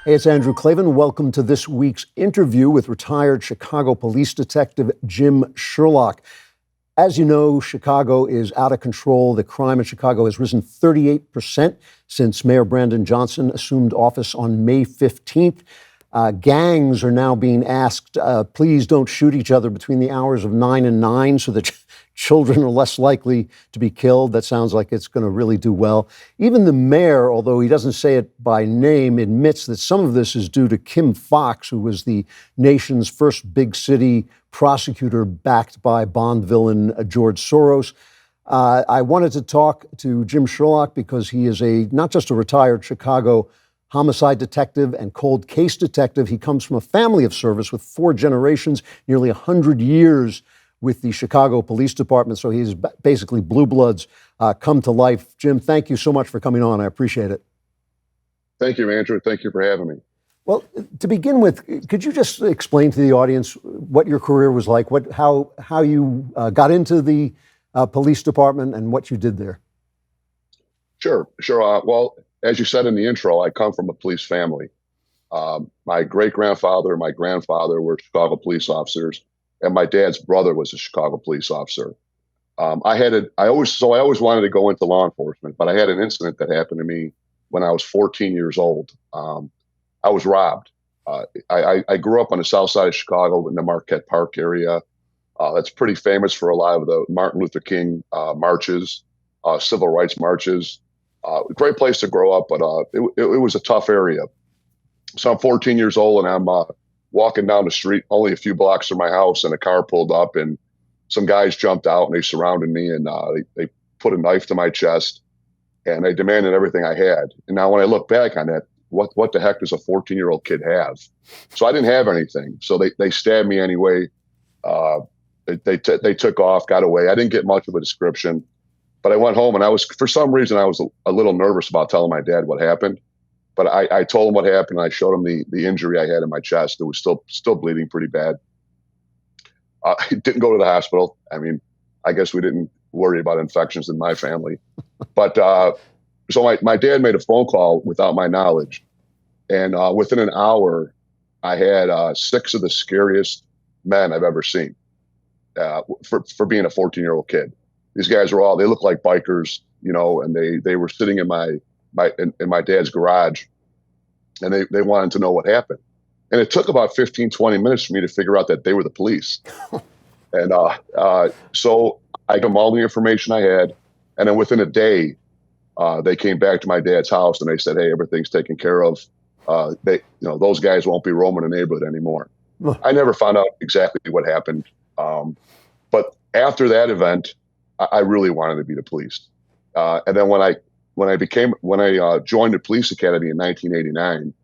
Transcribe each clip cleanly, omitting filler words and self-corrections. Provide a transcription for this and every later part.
Hey, it's Andrew Klavan. Welcome to this week's interview with retired Chicago police detective Jim Sherlock. As you know, Chicago is out of control. The crime in Chicago has risen 38% since Mayor Brandon Johnson assumed office on May 15th. Gangs are now being asked, please don't shoot each other between the hours of 9 and 9 so that children are less likely to be killed. That sounds like it's going to really do well. Even the mayor, although he doesn't say it by name, admits that some of this is due to Kim Foxx, who was the nation's first big city prosecutor backed by Bond villain George Soros. I wanted to talk to Jim Sherlock because he is not just a retired Chicago homicide detective and cold case detective. He comes from a family of service with 4 generations, nearly 100 years with the Chicago Police Department. So he's basically blue bloods come to life. Jim, thank you so much for coming on. I appreciate it. Thank you, Andrew. Thank you for having me. Well, to begin with, could you just explain to the audience what your career was like, how you got into the police department and what you did there? Sure. Well, as you said in the intro, I come from a police family. My great-grandfather and my grandfather were Chicago police officers, and my dad's brother was a Chicago police officer. I always wanted to go into law enforcement, but I had an incident that happened to me when I was 14 years old. I was robbed. I grew up on the south side of Chicago in the Marquette Park area. That's pretty famous for a lot of the Martin Luther King marches, civil rights marches. Great place to grow up, but it was a tough area. So I'm 14 years old, and I'm walking down the street only a few blocks from my house, and a car pulled up, and some guys jumped out, and they surrounded me, and they put a knife to my chest, and they demanded everything I had. And now when I look back on that, what the heck does a 14-year-old kid have? So I didn't have anything. So they stabbed me anyway. They took off, got away. I didn't get much of a description. But I went home, and for some reason, I was a little nervous about telling my dad what happened. But I told him what happened. And I showed him the injury I had in my chest. It was still bleeding pretty bad. I didn't go to the hospital. I mean, I guess we didn't worry about infections in my family. But so my dad made a phone call without my knowledge. And within an hour, I had 6 of the scariest men I've ever seen for being a 14-year-old kid. These guys they look like bikers, and they were sitting in my dad's garage, and they wanted to know what happened. And it took about 15, 20 minutes for me to figure out that they were the police. And so I gave them all the information I had. And then within a day, they came back to my dad's house, and they said, hey, everything's taken care of. Those guys won't be roaming the neighborhood anymore. I never found out exactly what happened. But after that event, I really wanted to be the police. And then when I joined the police academy in 1989,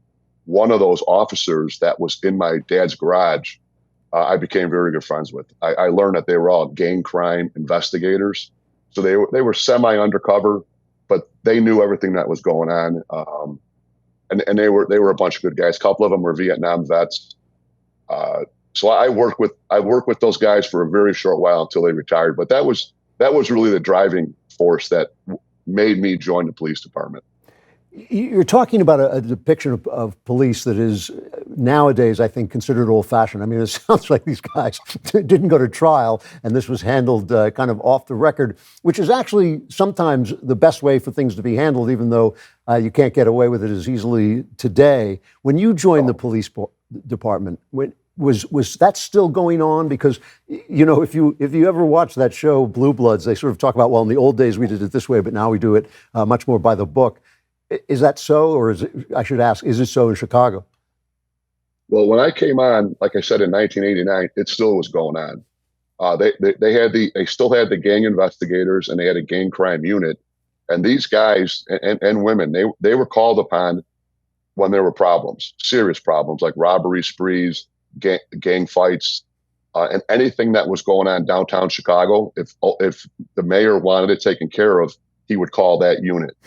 one of those officers that was in my dad's garage, I became very good friends with. I learned that they were all gang crime investigators. So they were semi-undercover, but they knew everything that was going on. And they were a bunch of good guys. A couple of them were Vietnam vets. So I worked with those guys for a very short while until they retired. But that was really the driving force that made me join the police department. You're talking about a depiction of police that is nowadays, I think, considered old-fashioned. I mean, it sounds like these guys didn't go to trial, and this was handled kind of off the record, which is actually sometimes the best way for things to be handled, even though you can't get away with it as easily today. When you joined the police department, was that still going on? Because, if you ever watch that show, Blue Bloods, they sort of talk about, well, in the old days we did it this way, but now we do it much more by the book. Is that so, or I should ask, is it so in Chicago? Well, when I came on, like I said, in 1989, it still was going on. They still had the gang investigators, and they had a gang crime unit. And these guys and women, they were called upon when there were problems, serious problems like robbery sprees, gang fights, and anything that was going on downtown Chicago. If the mayor wanted it taken care of, he would call that unit.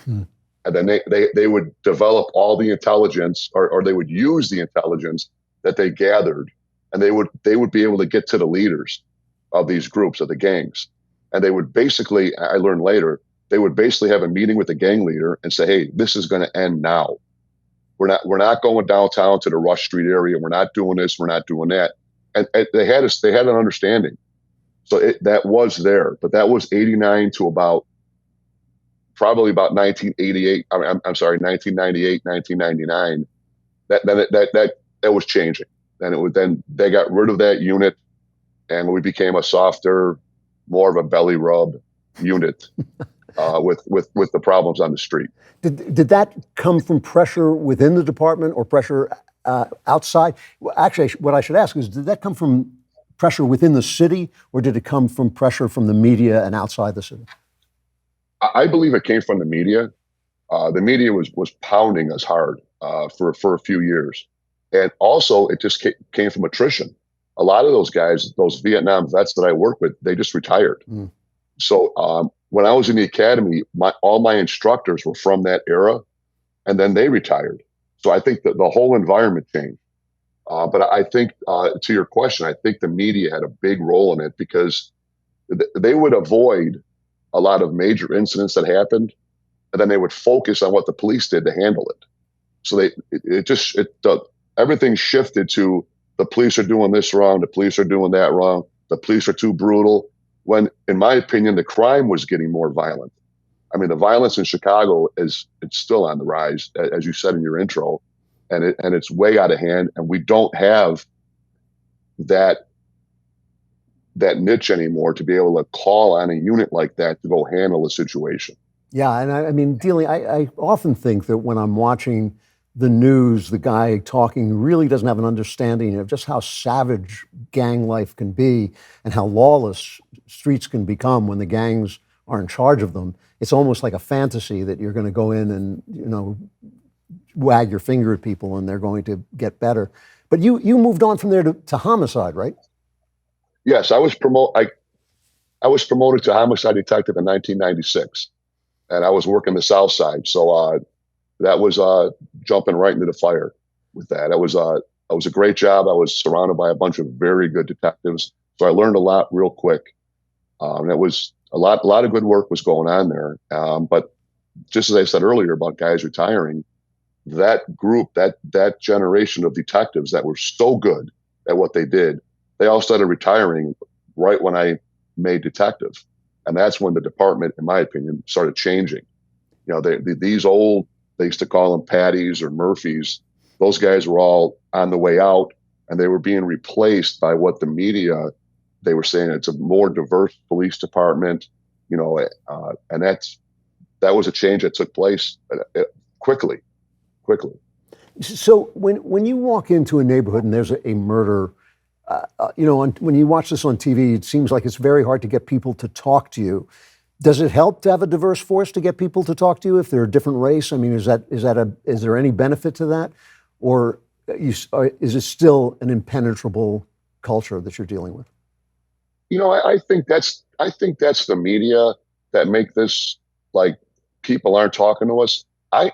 And then they would develop all the intelligence, or they would use the intelligence that they gathered, and they would be able to get to the leaders of these groups, of the gangs. And they would basically, I learned later, they would basically have a meeting with the gang leader and say, hey, this is going to end now. we're not going downtown to the Rush Street area. We're not doing this. We're not doing that. And they had an understanding. So that was there, but that was 89 to probably about 1988. I'm sorry, 1998, 1999. That was changing. Then they got rid of that unit, and we became a softer, more of a belly rub unit with the problems on the street. Did that come from pressure within the department or pressure outside? Well, actually, what I should ask is, did that come from pressure within the city, or did it come from pressure from the media and outside the city? I believe it came from the media. The media was pounding us hard for a few years, and also it just came from attrition. A lot of those guys, those Vietnam vets that I work with, they just retired. Mm. So when I was in the academy, all my instructors were from that era, and then they retired. So I think that the whole environment changed. But I think, to your question, I think the media had a big role in it, because they would avoid a lot of major incidents that happened, and then they would focus on what the police did to handle it. So everything shifted to the police are doing this wrong, the police are doing that wrong, the police are too brutal. When, in my opinion, the crime was getting more violent. I mean, the violence in Chicago it's still on the rise, as you said in your intro, and it's way out of hand. And we don't have that niche anymore to be able to call on a unit like that to go handle a situation. Yeah, and I mean, I often think that when I'm watching the news, the guy talking really doesn't have an understanding of just how savage gang life can be and how lawless streets can become when the gangs are in charge of them. It's almost like a fantasy that you're going to go in and, wag your finger at people and they're going to get better. But you moved on from there to homicide, right? Yes, I was promoted to homicide detective in 1996, and I was working the South Side. So that was jumping right into the fire with that. It was a great job. I was surrounded by a bunch of very good detectives, so I learned a lot real quick. It was a lot of good work was going on there. But just as I said earlier about guys retiring, that group, that generation of detectives that were so good at what they did, they all started retiring right when I made detective. And that's when the department, in my opinion, started changing. These old, they used to call them Patties or Murphys. Those guys were all on the way out, and they were being replaced by what the media, they were saying it's a more diverse police department, and that was a change that took place quickly. So when you walk into a neighborhood and there's a murder, when you watch this on TV, it seems like it's very hard to get people to talk to you. Does it help to have a diverse force to get people to talk to you if they're a different race? I mean, is there any benefit to that, or is it still an impenetrable culture that you're dealing with? I think that's the media that make this like people aren't talking to us. I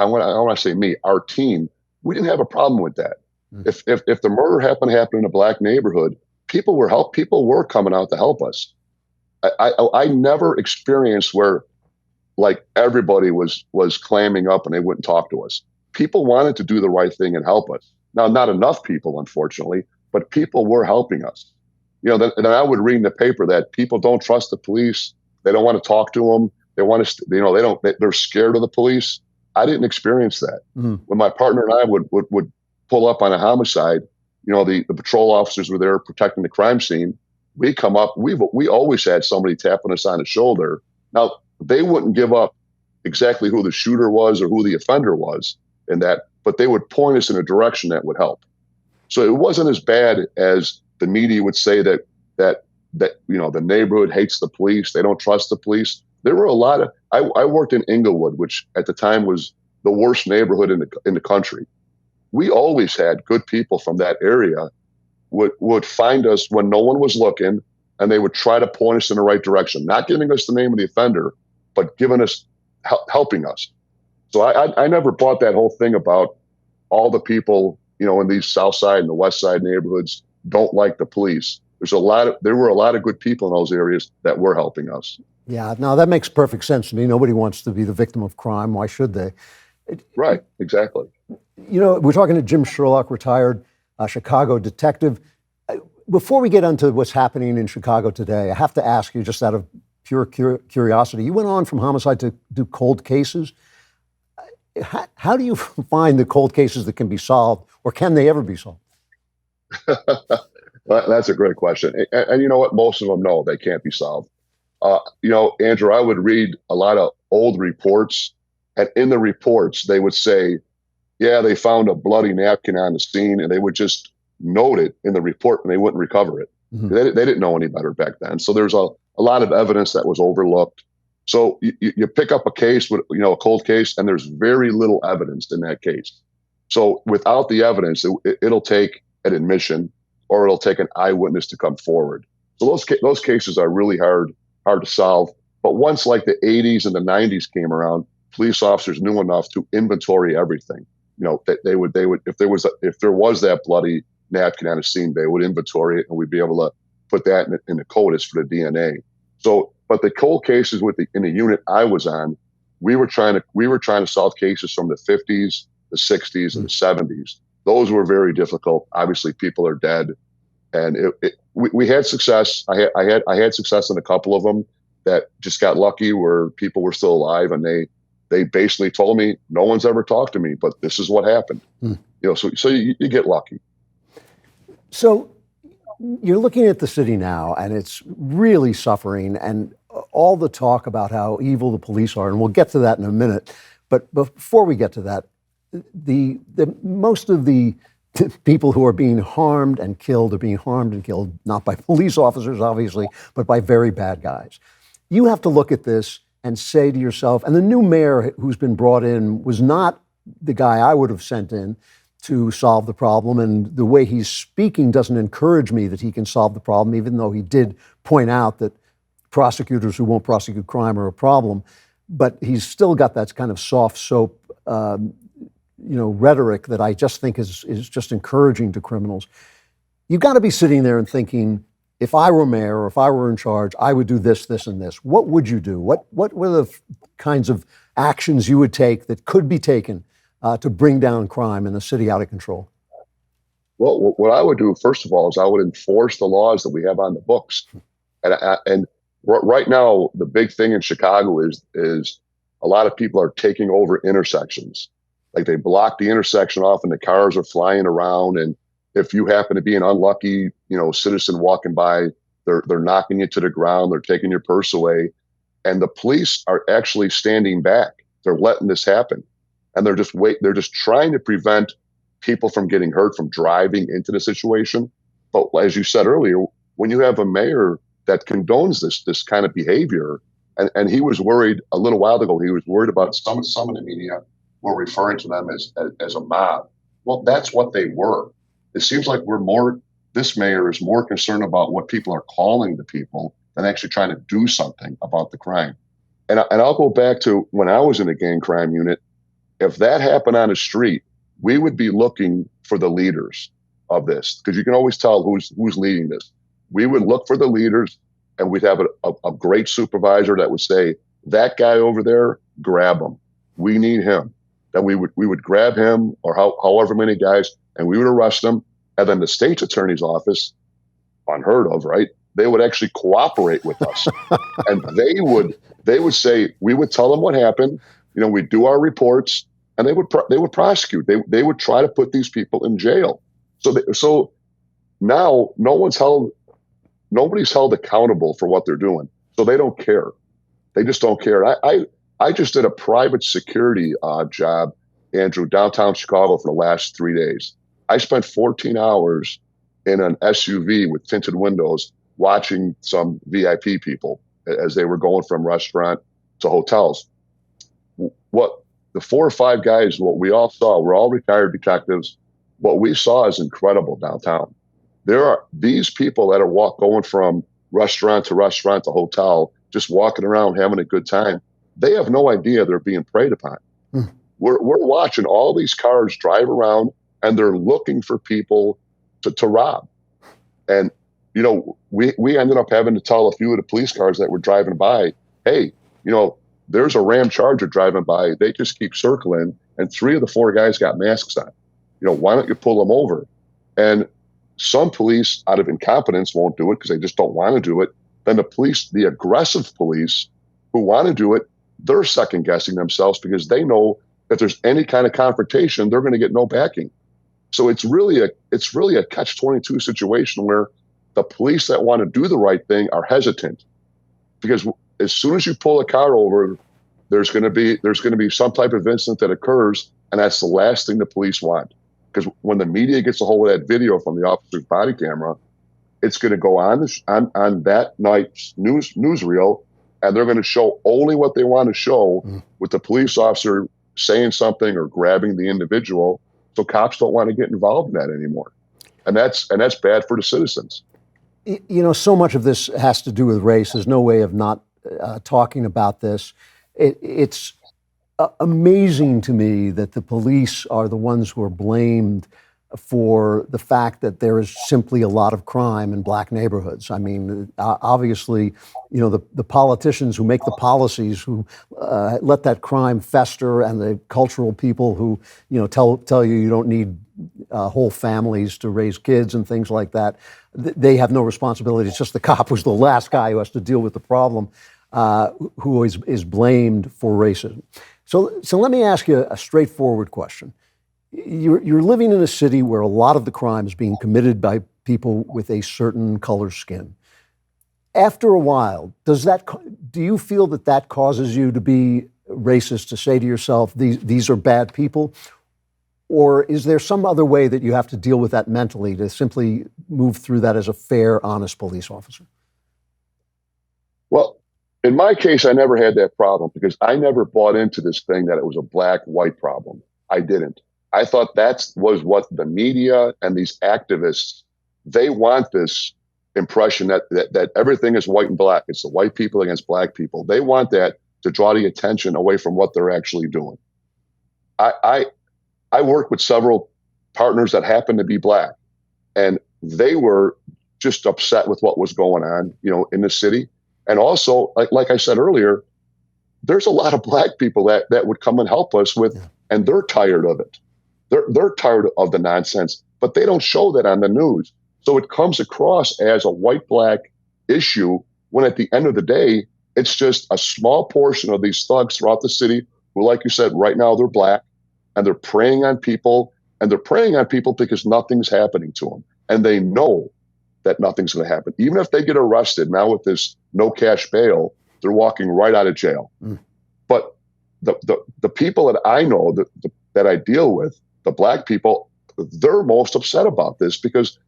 want to say me, our team, we didn't have a problem with that. Mm. If the murder happened in a black neighborhood, people were coming out to help us. I never experienced where like everybody was clamming up and they wouldn't talk to us. People wanted to do the right thing and help us. Now, not enough people, unfortunately, but people were helping us. Then I would read in the paper that people don't trust the police. They don't want to talk to them. They want to, they're scared of the police. I didn't experience that. Mm. When my partner and I would pull up on a homicide, the patrol officers were there protecting the crime scene. We come up, we always had somebody tapping us on the shoulder. Now, they wouldn't give up exactly who the shooter was or who the offender was in that, but they would point us in a direction that would help. So it wasn't as bad as the media would say that the neighborhood hates the police, they don't trust the police. There were a lot of, I worked in Inglewood, which at the time was the worst neighborhood in the country. We always had good people from that area would find us when no one was looking, and they would try to point us in the right direction, not giving us the name of the offender, but helping us. So I never bought that whole thing about all the people, in these South Side and the West Side neighborhoods don't like the police. There were a lot of good people in those areas that were helping us. Yeah, no, that makes perfect sense to me. Nobody wants to be the victim of crime. Why should they? Right, exactly. You know, we're talking to Jim Sherlock, retired Chicago detective. Before we get into what's happening in Chicago today, I have to ask you, just out of pure curiosity, you went on from homicide to do cold cases. How do you find the cold cases that can be solved, or can they ever be solved? That's a great question. And you know what? Most of them know they can't be solved. Andrew, I would read a lot of old reports, and in the reports, they would say, yeah, they found a bloody napkin on the scene, and they would just note it in the report and they wouldn't recover it. Mm-hmm. They didn't know any better back then. So there's a lot of evidence that was overlooked. So you pick up a case with, a cold case, and there's very little evidence in that case. So without the evidence, it'll take an admission or it'll take an eyewitness to come forward. So those cases are really hard to solve. But once like the 80s and the 90s came around, police officers knew enough to inventory everything. They would if there was that bloody napkin on a scene, they would inventory it, and we'd be able to put that in the CODIS for the DNA. So, but the cold cases in the unit I was on, we were trying to solve cases from the 50s, the 60s, and the 70s. Those were very difficult. Obviously, people are dead, and we had success. I had success in a couple of them that just got lucky, where people were still alive, and they basically told me, no one's ever talked to me, but this is what happened. So you get lucky. So you're looking at the city now, and it's really suffering, and all the talk about how evil the police are, and we'll get to that in a minute. But before we get to that, the most of the people who are being harmed and killed are being harmed and killed not by police officers, obviously, but by very bad guys. You have to look at this and say to yourself, and the new mayor who's been brought in was not the guy I would have sent in to solve the problem, and the way he's speaking doesn't encourage me that he can solve the problem, even though he did point out that prosecutors who won't prosecute crime are a problem. But he's still got that kind of soft soap, rhetoric that I just think is just encouraging to criminals. You've got to be sitting there and thinking, if I were mayor or if I were in charge, I would do this, this, and this. What would you do? What were the kinds of actions you would take that could be taken to bring down crime in a city out of control? Well, what I would do, first of all, is I would enforce the laws that we have on the books. And right now, the big thing in Chicago is a lot of people are taking over intersections. Like, they block the intersection off and the cars are flying around. And if you happen to be an unlucky, citizen walking by, they're knocking you to the ground. They're taking your purse away. And the police are actually standing back. They're letting this happen. And they're just trying to prevent people from getting hurt, from driving into the situation. But as you said earlier, when you have a mayor that condones this kind of behavior, and he was worried a little while ago, he was worried about some in the media were referring to them as a mob. Well, that's what they were. It seems like this mayor is more concerned about what people are calling the people than actually trying to do something about the crime. And I'll go back to when I was in a gang crime unit. If that happened on the street, we would be looking for the leaders of this, because you can always tell who's leading this. We would look for the leaders, and we'd have a great supervisor that would say, that guy over there, grab him. We need him. Then we would grab him, or however many guys, and we would arrest them. And then the state's attorney's office, unheard of, right? They would actually cooperate with us. And they would say, we would tell them what happened. We'd do our reports, and they would prosecute. They would try to put these people in jail. So now nobody's held accountable for what they're doing. So they don't care. They just don't care. I just did a private security job, Andrew, downtown Chicago for the last 3 days. I spent 14 hours in an SUV with tinted windows watching some VIP people as they were going from restaurant to hotels. What the 4 or 5 guys, what we all saw, we're all retired detectives. What we saw is incredible downtown. There are these people that are going from restaurant to hotel, just walking around having a good time. They have no idea they're being preyed upon. We're watching all these cars drive around, and they're looking for people to rob. And we ended up having to tell a few of the police cars that were driving by, hey, there's a Ram Charger driving by. They just keep circling. and 3 of the 4 guys got masks on. Why don't you pull them over? And some police, out of incompetence, won't do it because they just don't want to do it. Then the police, the aggressive police who want to do it, they're second guessing themselves because they know if there's any kind of confrontation, they're going to get no backing. So it's really a catch-22 situation where the police that want to do the right thing are hesitant, because as soon as you pull a car over, there's going to be some type of incident that occurs, and that's the last thing the police want. Because when the media gets a hold of that video from the officer's body camera, it's going to go on that night's newsreel, and they're going to show only what they want to show, with the police officer saying something or grabbing the individual. So cops don't want to get involved in that anymore, and that's bad for the citizens. So much of this has to do with race. There's no way of not talking about this. It's amazing to me that the police are the ones who are blamed for the fact that there is simply a lot of crime in black neighborhoods. I mean, obviously, the politicians who make the policies, who let that crime fester, and the cultural people who, tell you don't need whole families to raise kids and things like that, they have no responsibility. It's just the cop who's the last guy who has to deal with the problem, who is blamed for racism. So let me ask you a straightforward question. You're living in a city where a lot of the crime is being committed by people with a certain color skin. After a while, do you feel that causes you to be racist, to say to yourself, these are bad people? Or is there some other way that you have to deal with that mentally, to simply move through that as a fair, honest police officer? Well, in my case, I never had that problem because I never bought into this thing that it was a black-white problem. I didn't. I thought that was what the media and these activists, they want this impression that everything is white and black. It's the white people against black people. They want that to draw the attention away from what they're actually doing. I work with several partners that happen to be black, and they were just upset with what was going on, in the city. And also, like I said earlier, there's a lot of black people that would come and help us with, and they're tired of it. They're tired of the nonsense, but they don't show that on the news. So it comes across as a white-black issue when at the end of the day, it's just a small portion of these thugs throughout the city who, like you said, right now they're black, and they're preying on people, because nothing's happening to them. And they know that nothing's going to happen. Even if they get arrested now with this no cash bail, they're walking right out of jail. But the people that I know, that I deal with, the black people, they're most upset about this because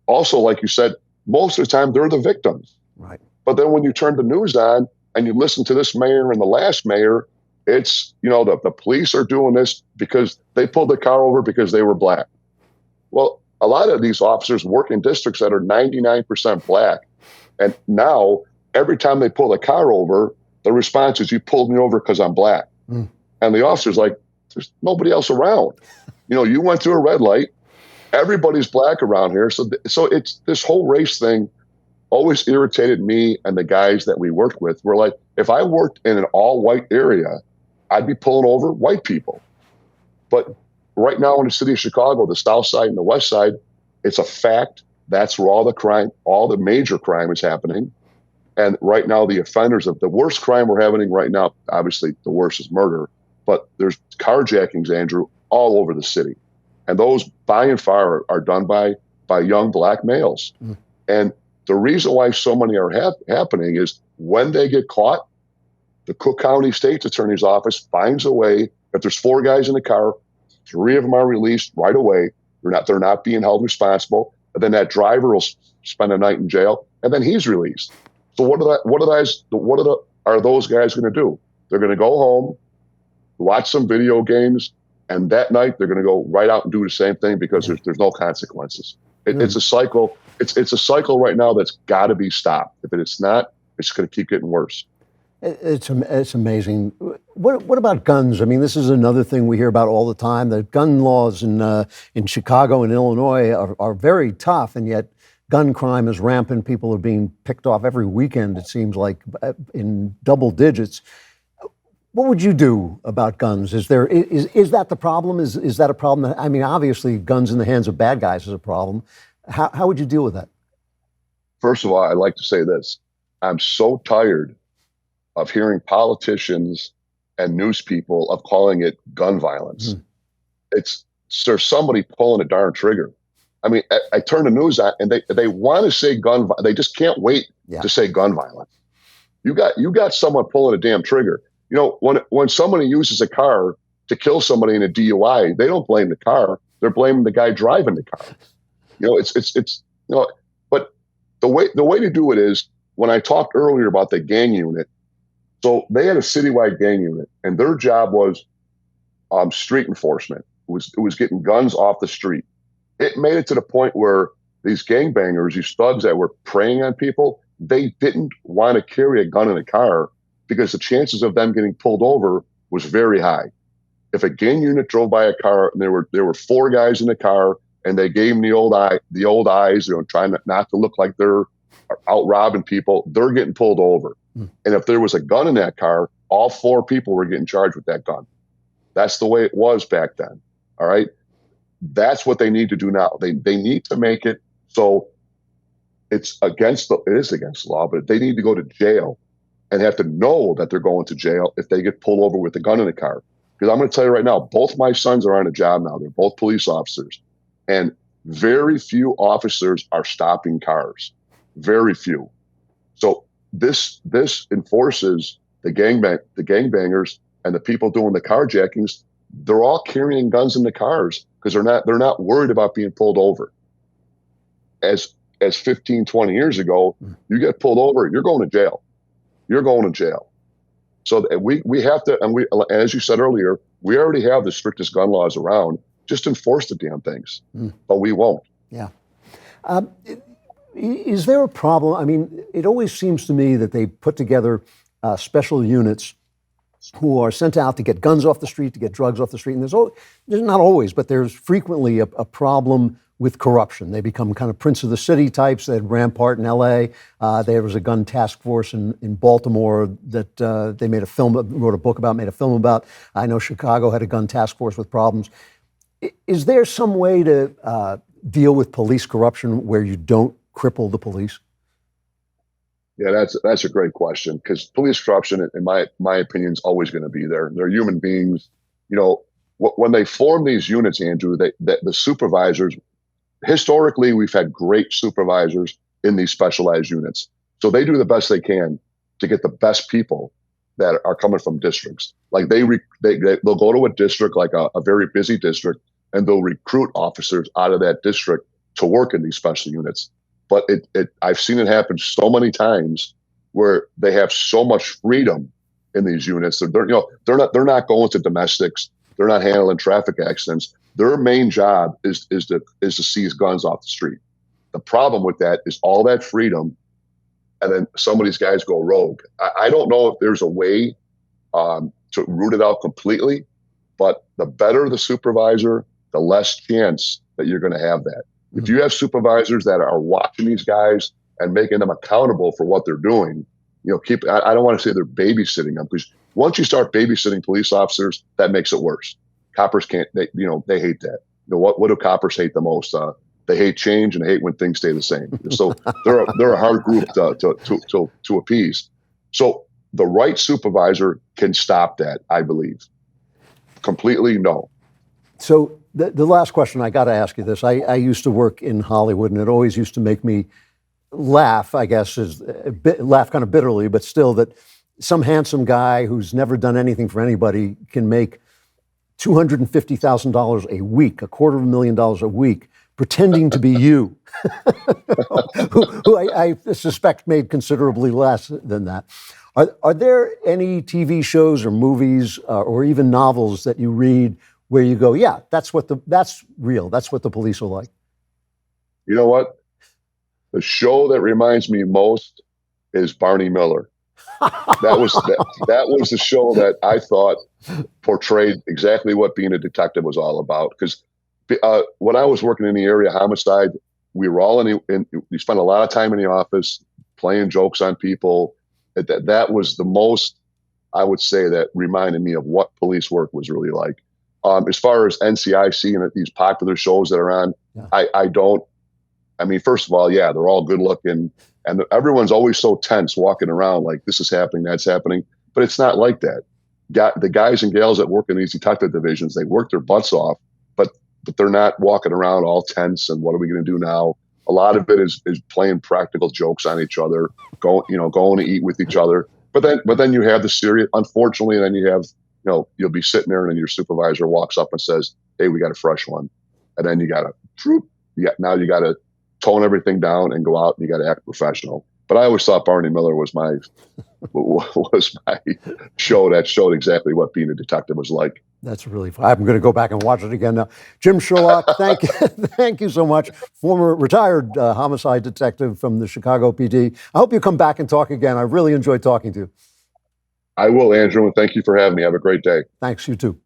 also, like you said, most of the time they're the victims. Right. But then when you turn the news on and you listen to this mayor and the last mayor, it's, the police are doing this because they pulled the car over because they were black. Well, a lot of these officers work in districts that are 99% black. And now every time they pull the car over, the response is, you pulled me over because I'm black. And the officer's like, there's nobody else around. You went through a red light. Everybody's black around here. So it's this whole race thing always irritated me and the guys that we worked with. We're like, if I worked in an all-white area, I'd be pulling over white people. But right now in the city of Chicago, the South Side and the West Side, it's a fact. That's where all the major crime is happening. And right now, the offenders of the worst crime we're having right now, obviously the worst is murder, but there's carjackings, Andrew, all over the city. And those by and far are done by young black males. And the reason why so many are happening is when they get caught, the Cook County State's Attorney's Office finds a way. If there's 4 guys in the car, 3 of them are released right away. They're not being held responsible. And then that driver will spend a night in jail, and then he's released. So what are those guys going to do? They're going to go home, watch some video games, and that night they're going to go right out and do the same thing because there's no consequences. It's a cycle. It's a cycle right now that's got to be stopped. If it's not, it's going to keep getting worse. It's amazing. What about guns? I mean, this is another thing we hear about all the time. The gun laws in Chicago and Illinois are very tough, and yet gun crime is rampant. People are being picked off every weekend, it seems like, in double digits. What would you do about guns? Is that the problem? Is that a problem? I mean, obviously, guns in the hands of bad guys is a problem. How would you deal with that? First of all, I'd like to say this. I'm so tired of hearing politicians and news people of calling it gun violence. Mhm. It's there's somebody pulling a darn trigger. I mean, I turn the news on and they want to say they just can't wait Yeah. to say gun violence. You got someone pulling a damn trigger. You know, when somebody uses a car to kill somebody in a DUI, they don't blame the car. They're blaming the guy driving the car. You know, it's but the way to do it is when I talked earlier about the gang unit. So they had a citywide gang unit, and their job was street enforcement. It was getting guns off the street. It made it to the point where these gangbangers, these thugs that were preying on people, they didn't want to carry a gun in a car because the chances of them getting pulled over was very high. If a gang unit drove by a car and there were four guys in the car and they gave them the old eyes, trying not to look like they're out robbing people, they're getting pulled over. Mm. And if there was a gun in that car, all four people were getting charged with that gun. That's the way it was back then. All right. That's what they need to do now. They need to make it so it is against the law, but they need to go to jail and have to know that they're going to jail if they get pulled over with a gun in the car. Because I'm going to tell you right now, both my sons are on a job now. They're both police officers, and very few officers are stopping cars. Very few. So this enforces the gangbangers and the people doing the carjackings. They're all carrying guns in the cars because they're not worried about being pulled over. As 15, 20 years ago, you get pulled over, you're going to jail. You're going to jail. So we have to, and as you said earlier, we already have the strictest gun laws around. Just enforce the damn things, but we won't. Yeah. Is there a problem? I mean, it always seems to me that they put together special units who are sent out to get guns off the street, to get drugs off the street. And there's not always, but there's frequently a problem with corruption. They become kind of Prince of the City types. They had Rampart in L.A. There was a gun task force in Baltimore that they wrote a book about, made a film about. I know Chicago had a gun task force with problems. Is there some way to deal with police corruption where you don't cripple the police? Yeah, that's a great question, because police corruption, in my opinion, is always going to be there. They're human beings. You know, when they form these units, Andrew, the supervisors, historically, we've had great supervisors in these specialized units. So they do the best they can to get the best people that are coming from districts. Like they'll go to a district, like a very busy district, and they'll recruit officers out of that district to work in these special units. But I've seen it happen so many times where they have so much freedom in these units. They're not going to domestics. They're not handling traffic accidents. Their main job is to seize guns off the street. The problem with that is all that freedom, and then some of these guys go rogue. I don't know if there's a way to root it out completely, but the better the supervisor, the less chance that you're going to have that. If you have supervisors that are watching these guys and making them accountable for what they're doing, I don't want to say they're babysitting them, because once you start babysitting police officers, that makes it worse. Coppers can't, they hate that. What do coppers hate the most? They hate change and they hate when things stay the same. So they're a hard group to appease. So the right supervisor can stop that, I believe. Completely, no. So the last question, I got to ask you this. I used to work in Hollywood, and it always used to make me laugh, I guess, laugh kind of bitterly, but still, that some handsome guy who's never done anything for anybody can make $250,000 a week, $250,000 a week, pretending to be you, who I suspect made considerably less than that. Are there any TV shows or movies or even novels that you read where you go, yeah, that's real. That's what the police are like? You know what? The show that reminds me most is Barney Miller. That was the show that I thought portrayed exactly what being a detective was all about. Because when I was working in the area homicide, we were all we spent a lot of time in the office playing jokes on people. That was the most I would say that reminded me of what police work was really like. As far as NCIC and these popular shows that are on, Yeah. I don't. I mean, first of all, yeah, they're all good looking, and everyone's always so tense walking around like this is happening, that's happening. But it's not like that. The guys and gals that work in these detective divisions, they work their butts off, but they're not walking around all tense and what are we going to do now? A lot of it is playing practical jokes on each other, going to eat with each other. But then you have the serious. Unfortunately, then you have you'll be sitting there and then your supervisor walks up and says, "Hey, we got a fresh one," and then you got to now you got to tone everything down and go out and you got to act professional. But I always thought Barney Miller was my show that showed exactly what being a detective was like. That's really fun. I'm going to go back and watch it again now. Jim Sherlock, thank you, thank you so much. Former retired homicide detective from the Chicago PD. I hope you come back and talk again. I really enjoyed talking to you. I will, Andrew, and thank you for having me. Have a great day. Thanks, you too.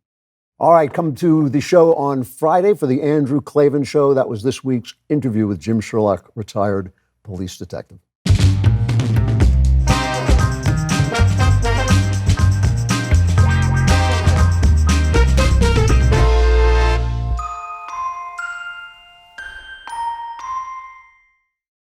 All right, come to the show on Friday for the Andrew Klavan Show. That was this week's interview with Jim Sherlock, retired police detective.